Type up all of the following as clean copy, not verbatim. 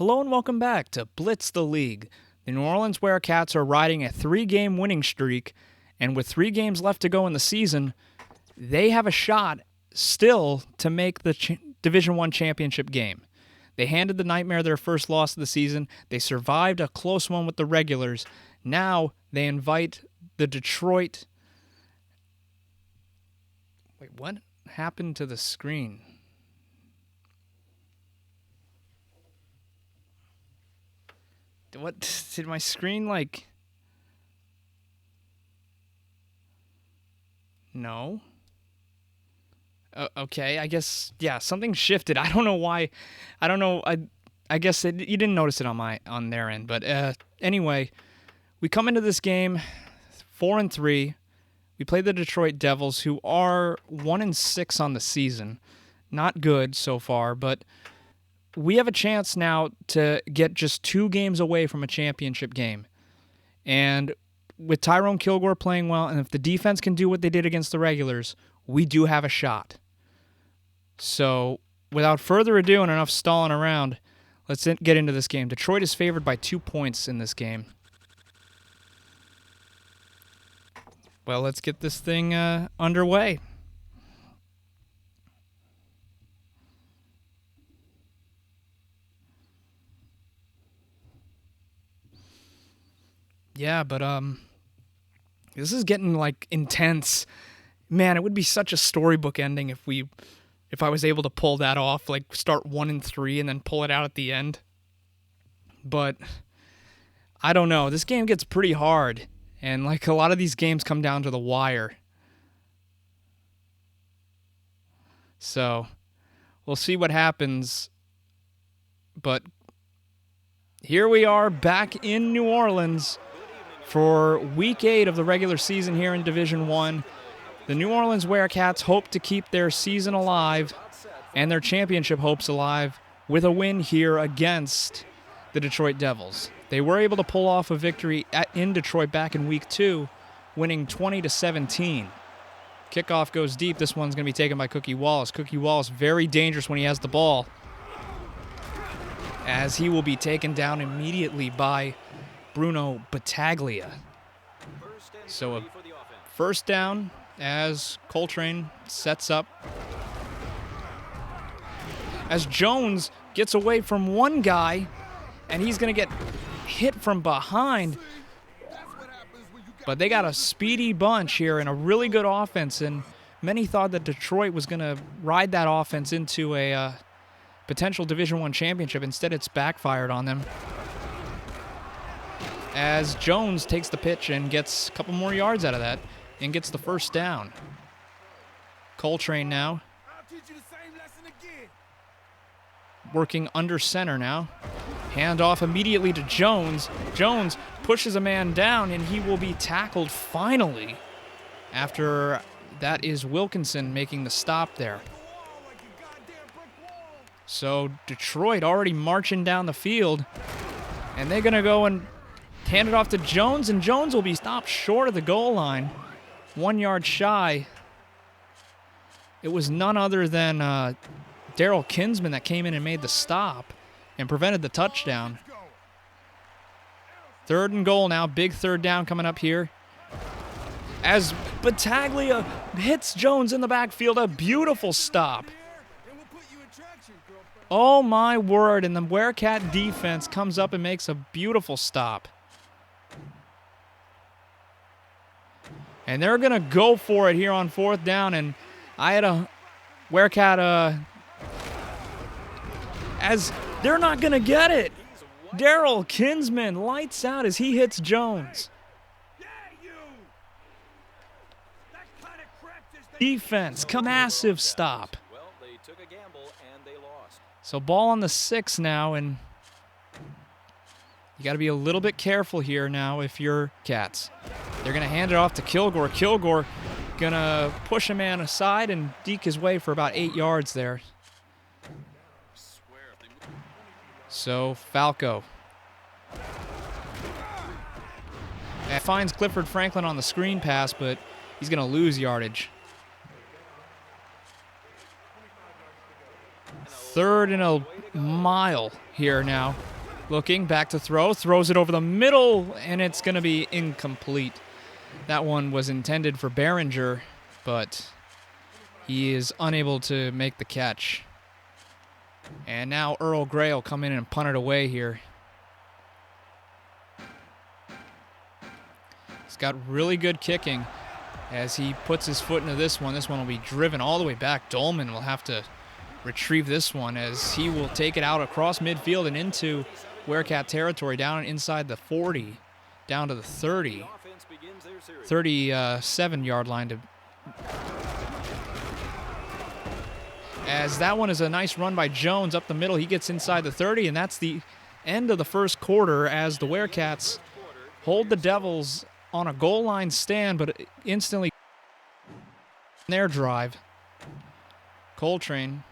Hello and welcome back to Blitz the League. The New Orleans Werecats are riding a 3-game winning streak, and with 3 games left to go in the season, they have a shot still to make the Division I championship game. They handed the Nightmare their first loss of the season. They survived a close one with the regulars. Now they invite the Detroit... Wait, what happened to the screen? What did my screen like? No. Okay, I guess something shifted. I don't know why. I don't know. I guess you didn't notice it on their end, but anyway, we come into this game 4-3. We play the Detroit Devils, who are 1-6 on the season. Not good so far, but we have a chance now to get just 2 games away from a championship game. And with Tyrone Kilgore playing well, and if the defense can do what they did against the regulars, we do have a shot. So, without further ado and enough stalling around, let's get into this game. Detroit is favored by 2 points in this game. Well, let's get this thing underway. Yeah, but this is getting like intense. Man, it would be such a storybook ending if I was able to pull that off, like start 1-3 and then pull it out at the end. But I don't know. This game gets pretty hard, and like a lot of these games come down to the wire. So we'll see what happens. But here we are back in New Orleans for Week 8 of the regular season here in Division I. The New Orleans Werecats hope to keep their season alive and their championship hopes alive with a win here against the Detroit Devils. They were able to pull off a victory in Detroit back in Week 2, winning 20-17. Kickoff goes deep. This one's going to be taken by Cookie Wallace. Cookie Wallace, very dangerous when he has the ball, as he will be taken down immediately by Bruno Battaglia. So a first down as Coltrane sets up. As Jones gets away from one guy, and he's going to get hit from behind. But they got a speedy bunch here and a really good offense, and many thought that Detroit was going to ride that offense into a potential Division I championship. Instead, it's backfired on them, as Jones takes the pitch and gets a couple more yards out of that and gets the first down. Coltrane now working under center now. Hand off immediately to Jones. Jones pushes a man down, and he will be tackled finally. After that is Wilkinson making the stop there. So Detroit already marching down the field, and they're going to go and hand it off to Jones, and Jones will be stopped short of the goal line, 1 yard shy. It was none other than Daryl Kinsman that came in and made the stop and prevented the touchdown. 3rd and goal now, big third down coming up here, as Battaglia hits Jones in the backfield, a beautiful stop. Oh my word, and the Werecat defense comes up and makes a beautiful stop. And they're going to go for it here on 4th down, and I had a Werecat, as they're not going to get it. Daryl Kinsman lights out as he hits Jones. Defense, massive stop. So ball on the 6 now, and you got to be a little bit careful here now if you're Cats. They're going to hand it off to Kilgore. Kilgore going to push a man aside and deke his way for about 8 yards there. So Falco finds Clifford Franklin on the screen pass, but he's going to lose yardage. 3rd and a mile here now. Looking back to throw, throws it over the middle, and it's going to be incomplete. That one was intended for Behringer, but he is unable to make the catch. And now Earl Grey will come in and punt it away here. He's got really good kicking as he puts his foot into this one. This one will be driven all the way back. Dolman will have to retrieve this one as he will take it out across midfield and into Werecat territory, down inside the 40, down to the 30, 37-yard line. As that one is a nice run by Jones up the middle. He gets inside the 30, and that's the end of the first quarter as the Werecats hold the Devils on a goal line stand, but instantly in their drive. Coltrane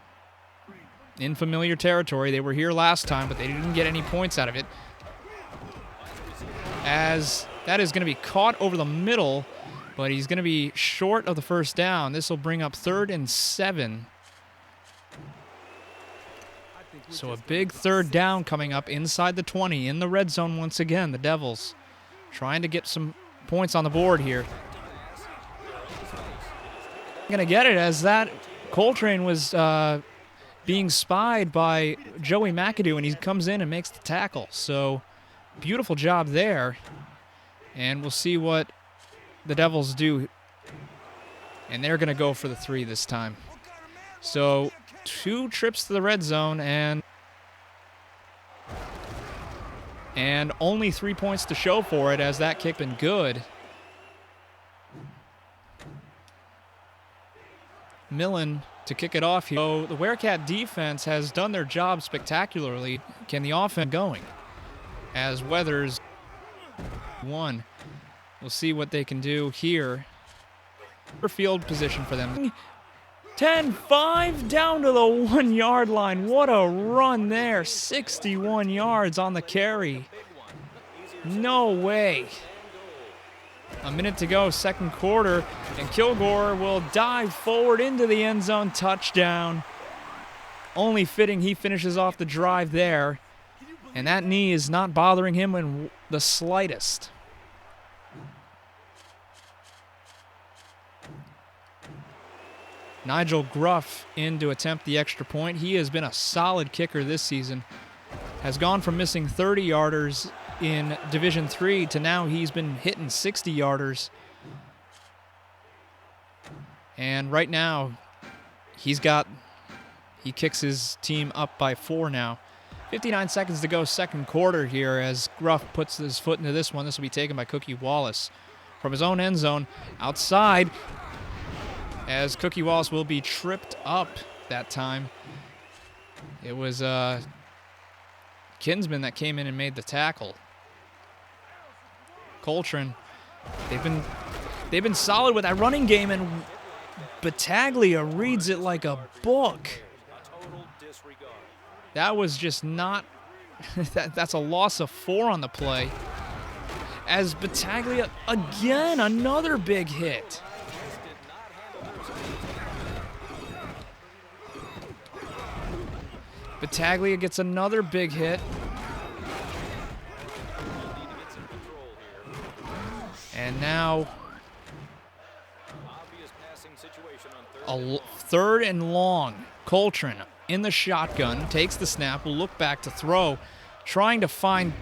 in familiar territory. They were here last time, but they didn't get any points out of it. As that is going to be caught over the middle, but he's going to be short of the first down. This will bring up 3rd and 7. So a big 3rd down coming up inside the 20 in the red zone once again. The Devils trying to get some points on the board here. Going to get it as that Coltrane was being spied by Joey McAdoo, and he comes in and makes the tackle. So beautiful job there. And we'll see what the Devils do. And they're going to go for the 3 this time. So 2 trips to the red zone and only 3 points to show for it as that kick been good. Millen to kick it off here. So the Werecat defense has done their job spectacularly. Can the offense going? As Weathers won. We'll see what they can do here. Field position for them. 10-5 down to the 1-yard line. What a run there. 61 yards on the carry. No way. A minute to go, second quarter, and Kilgore will dive forward into the end zone. Touchdown. Only fitting he finishes off the drive there, and that knee is not bothering him in the slightest. Nigel Gruff in to attempt the extra point. He has been a solid kicker this season. Has gone from missing 30-yarders in Division III to now he's been hitting 60-yarders. And right now, he kicks his team up by 4 now. 59 seconds to go, second quarter here as Gruff puts his foot into this one. This will be taken by Cookie Wallace from his own end zone outside, as Cookie Wallace will be tripped up that time. It was Kinsman that came in and made the tackle. Coltrane, they've been solid with that running game, and Battaglia reads it like a book. That was just not that's a loss of 4 on the play. As Battaglia again, another big hit. Battaglia gets another big hit. And now a 3rd and long. Coltrane in the shotgun, takes the snap, will look back to throw, trying to find,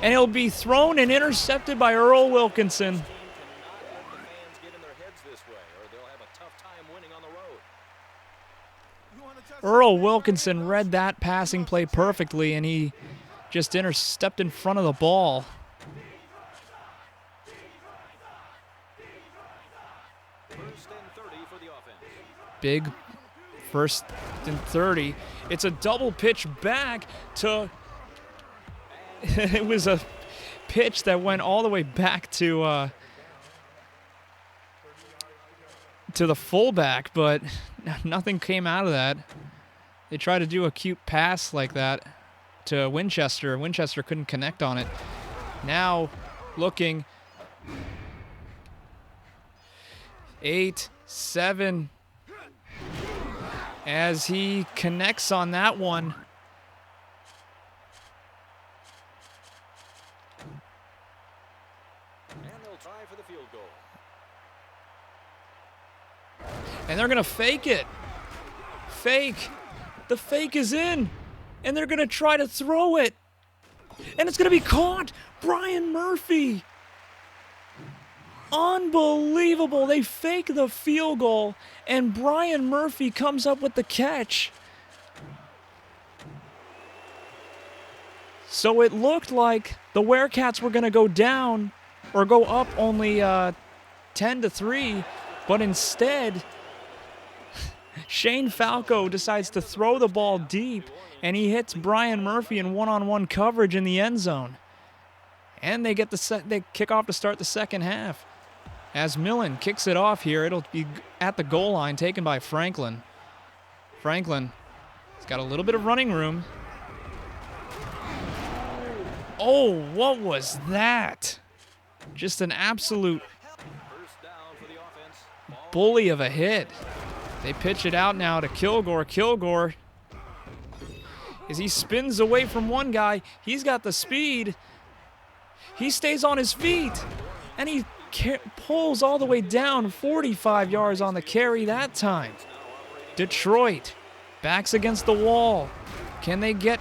and he'll be thrown and intercepted by Earl Wilkinson. Earl Wilkinson read that passing play perfectly, and he just stepped in front of the ball. Big 1st and 30. It's a double pitch back to... It was a pitch that went all the way back to the fullback, but nothing came out of that. They tried to do a cute pass like that to Winchester. Winchester couldn't connect on it. Now looking 8, 7. as he connects on that one. And they're going to fake it. Fake. The fake is in. And they're going to try to throw it. And it's going to be caught. Brian Murphy. Unbelievable. They fake the field goal. And Brian Murphy comes up with the catch. So it looked like the Werecats were going to go down or go up only 10-3. But instead, Shane Falco decides to throw the ball deep, and he hits Brian Murphy in one-on-one coverage in the end zone. And they get they kick off to start the second half. As Millen kicks it off here, it'll be at the goal line, taken by Franklin. Franklin has got a little bit of running room. Oh, what was that? Just an absolute bully of a hit. They pitch it out now to Kilgore. Kilgore, as he spins away from one guy, he's got the speed. He stays on his feet, and he pulls all the way down 45 yards on the carry that time. Detroit backs against the wall. Can they get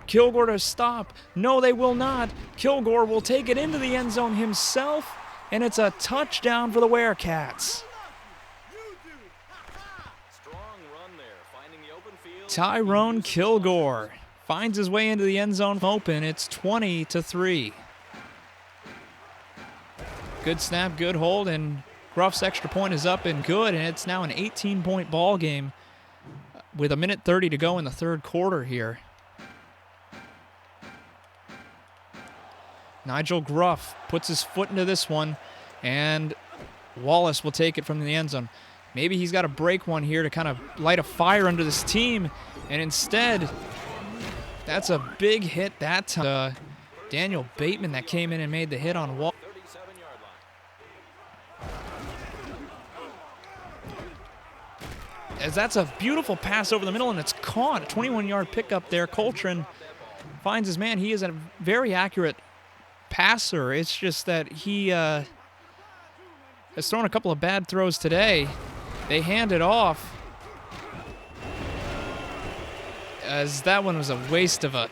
Kilgore to stop? No, they will not. Kilgore will take it into the end zone himself, and it's a touchdown for the Werecats. Tyrone Kilgore finds his way into the end zone open. It's 20-3. Good snap, good hold, and Gruff's extra point is up and good, and it's now an 18-point ball game with 1:30 to go in the third quarter here. Nigel Gruff puts his foot into this one, and Wallace will take it from the end zone. Maybe he's got to break one here to kind of light a fire under this team, and instead, that's a big hit that time. Daniel Bateman that came in and made the hit on Wallace. As that's a beautiful pass over the middle, and it's caught. A 21-yard pickup there. Coltrane finds his man. He is a very accurate passer. It's just that he has thrown a couple of bad throws today. They hand it off, as that one was a waste of a...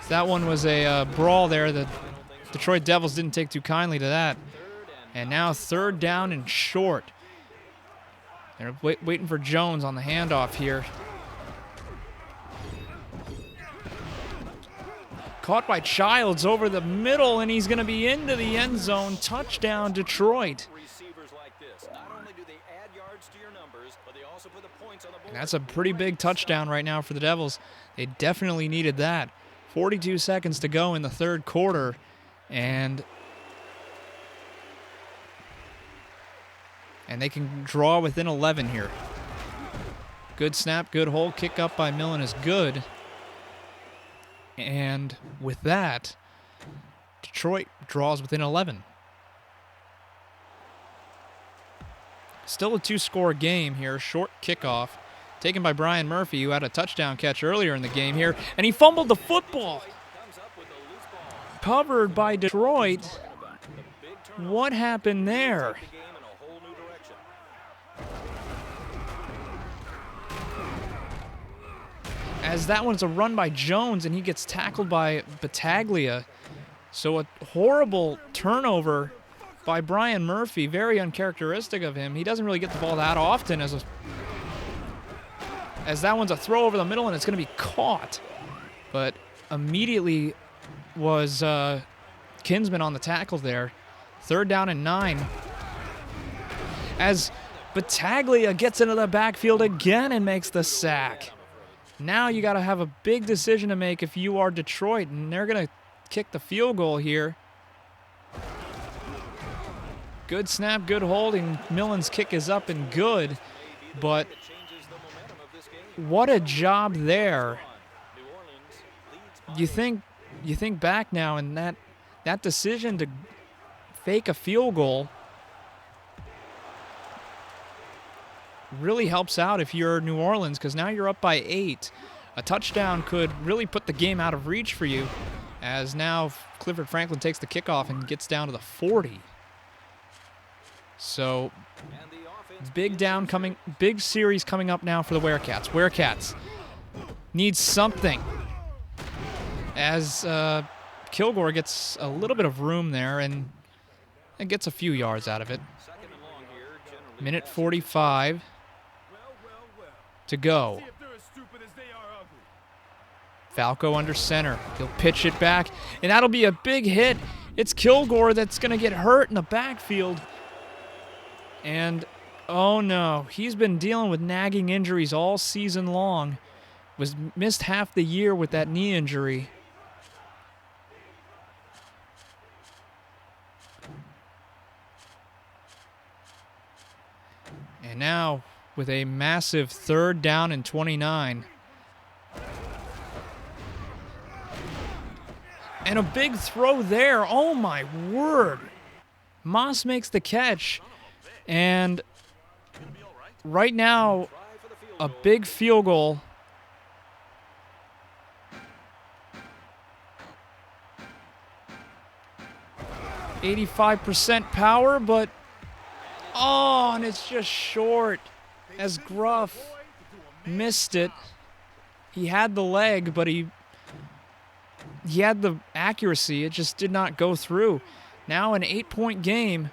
That one was a brawl there. The Detroit Devils didn't take too kindly to that. And now third down and short. They're waiting for Jones on the handoff here. Caught by Childs over the middle, and he's going to be into the end zone. Touchdown, Detroit. And that's a pretty big touchdown right now for the Devils. They definitely needed that. 42 seconds to go in the third quarter, and they can draw within 11 here. Good snap, good hold. Kick up by Millen is good. And with that, Detroit draws within 11. Still a two-score game here. Short kickoff taken by Brian Murphy, who had a touchdown catch earlier in the game here, and he fumbled the football. Covered by Detroit. What happened there? As that one's a run by Jones, and he gets tackled by Battaglia. So a horrible turnover by Brian Murphy, very uncharacteristic of him. He doesn't really get the ball that often as that one's a throw over the middle, and it's going to be caught. But immediately was Kinsman on the tackle there. Third down and 9. As Battaglia gets into the backfield again and makes the sack. Now you got to have a big decision to make if you are Detroit, and they're going to kick the field goal here. Good snap, good holding. Millen's kick is up and good, but what a job there. You think back now, and that that decision to fake a field goal really helps out if you're New Orleans, because now you're up by 8. A touchdown could really put the game out of reach for you, as now Clifford Franklin takes the kickoff and gets down to the 40. So big series coming up now for the Werecats. Werecats need something, as Kilgore gets a little bit of room there and gets a few yards out of it. Minute 45 to go. Falco under center. He'll pitch it back, and that'll be a big hit. It's Kilgore that's going to get hurt in the backfield. And, oh no, he's been dealing with nagging injuries all season long. Was missed half the year with that knee injury. And now, with a massive 3rd down and 29. And a big throw there. Oh my word. Moss makes the catch. And right now, a big field goal. .85% power, but oh, and it's just short, as Gruff missed it. He had the leg, but he had the accuracy. It just did not go through. Now an 8-point game,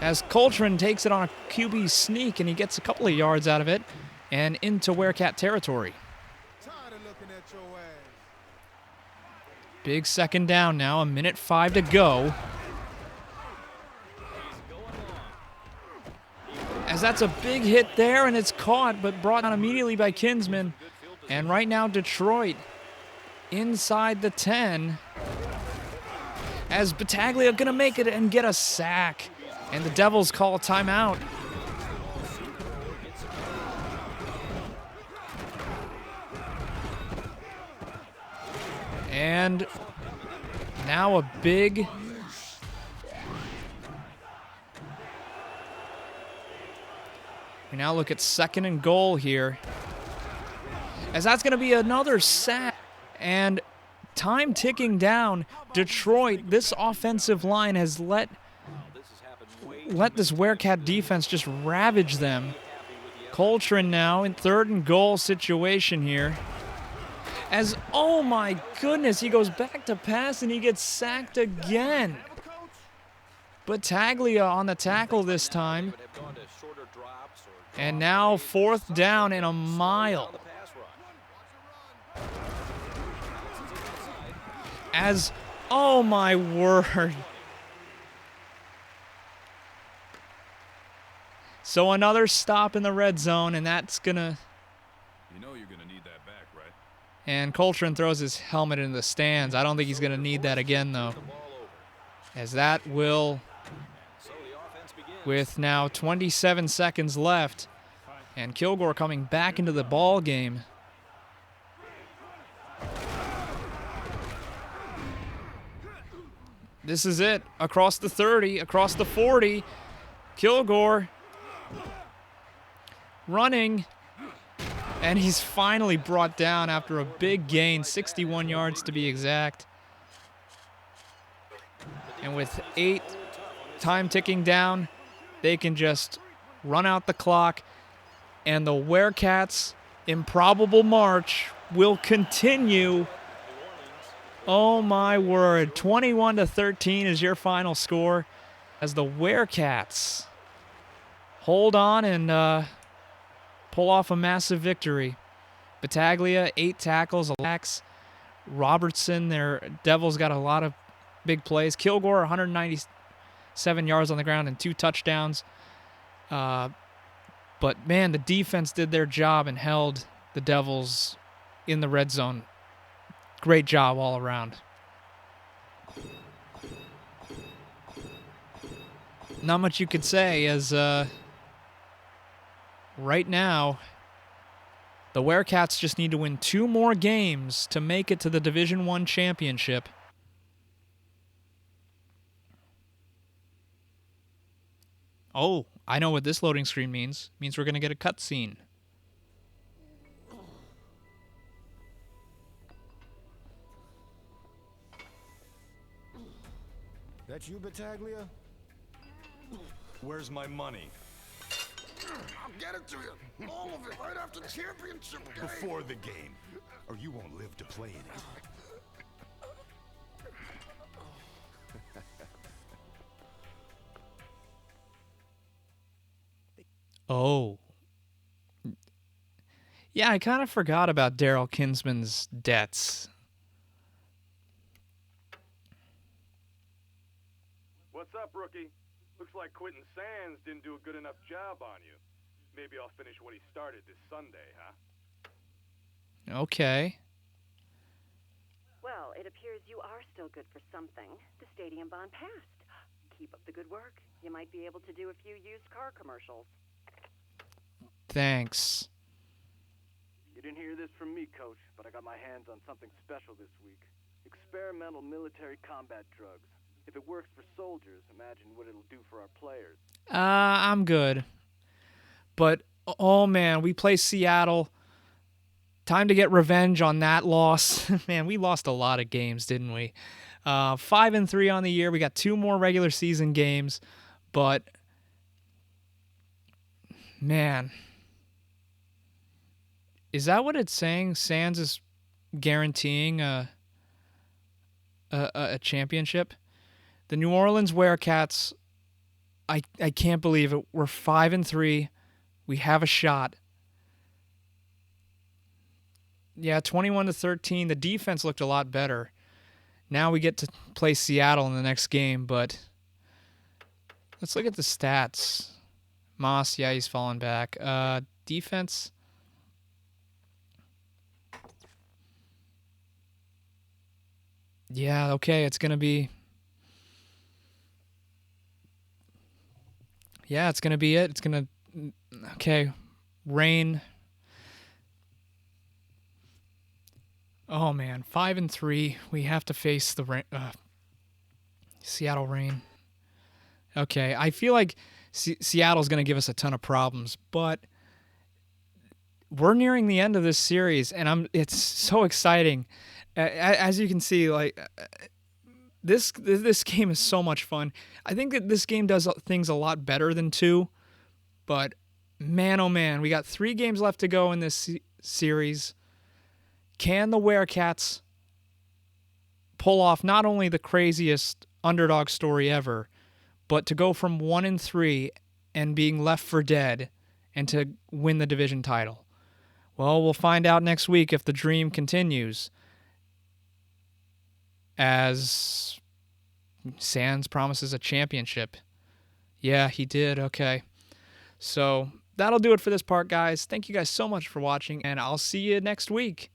as Coltrane takes it on a QB sneak, and he gets a couple of yards out of it and into Werecat territory. Big 2nd down now, 1:05 to go. As that's a big hit there, and it's caught, but brought down immediately by Kinsman. And right now, Detroit inside the 10. As Battaglia going to make it and get a sack. And the Devils call a timeout. And now a big... We now look at 2nd and goal here, as that's going to be another sack. And time ticking down. Detroit, this offensive line has let this Werecat defense just ravage them. Coltrane now in 3rd and goal situation here. As, oh my goodness, he goes back to pass and he gets sacked again. Battaglia on the tackle this time. And now 4th down and a mile. As, oh my word. So another stop in the red zone, and that's gonna... You know you're gonna need that back, right? And Coltrane throws his helmet in the stands. I don't think he's gonna need that again, though. As that will... With now 27 seconds left, and Kilgore coming back into the ball game. This is it. Across the 30, across the 40. Kilgore running, and he's finally brought down after a big gain, 61 yards to be exact. And with 8 time ticking down, they can just run out the clock, and the Werecats' improbable march will continue. Oh my word, 21-13 is your final score, as the Werecats hold on and pull off a massive victory. Battaglia, 8 tackles, a lax. Robertson, their Devils, got a lot of big plays. Kilgore, 197 yards on the ground and 2 touchdowns. But, man, the defense did their job and held the Devils in the red zone. Great job all around. Not much you could say, as right now, the The Werecats just need to win 2 more games to make it to the Division I championship. Oh, I know what this loading screen means. It means we're going to get a cutscene. That you, Battaglia? Where's my money? I'll get it to you. All of it right after championship game. Before the game, or you won't live to play in it. Oh. Yeah, I kind of forgot about Daryl Kinsman's debts. What's up, rookie? Looks like Quentin Sands didn't do a good enough job on you. Maybe I'll finish what he started this Sunday, huh? Okay. Well, it appears you are still good for something. The stadium bond passed. Keep up the good work. You might be able to do a few used car commercials. Thanks. You didn't hear this from me, Coach, but I got my hands on something special this week. Experimental military combat drugs. If it works for soldiers, imagine what it'll do for our players. I'm good. But, oh man, we play Seattle. Time to get revenge on that loss. Man, we lost a lot of games, didn't we? 5-3 on the year. We got 2 more regular season games. But, man, is that what it's saying? Sands is guaranteeing a championship? The New Orleans Werecats, I can't believe it. We're 5-3. We have a shot. Yeah, 21-13. The defense looked a lot better. Now we get to play Seattle in the next game, but let's look at the stats. Moss, yeah, he's fallen back. Defense. Yeah, okay, it's going to be... Yeah, it's going to be it. It's going to... Okay, Rain. Oh, man, 5-3. We have to face the Seattle Rain. Okay, I feel like Seattle's going to give us a ton of problems, but we're nearing the end of this series, and it's so exciting. As you can see, like... This game is so much fun. I think that this game does things a lot better than 2, but man, oh man, we got 3 games left to go in this series. Can the Werecats pull off not only the craziest underdog story ever, but to go from 1-3 and being left for dead and to win the division title? Well, we'll find out next week if the dream continues, as Sands promises a championship. Yeah, he did. Okay. So that'll do it for this part, guys. Thank you guys so much for watching, and I'll see you next week.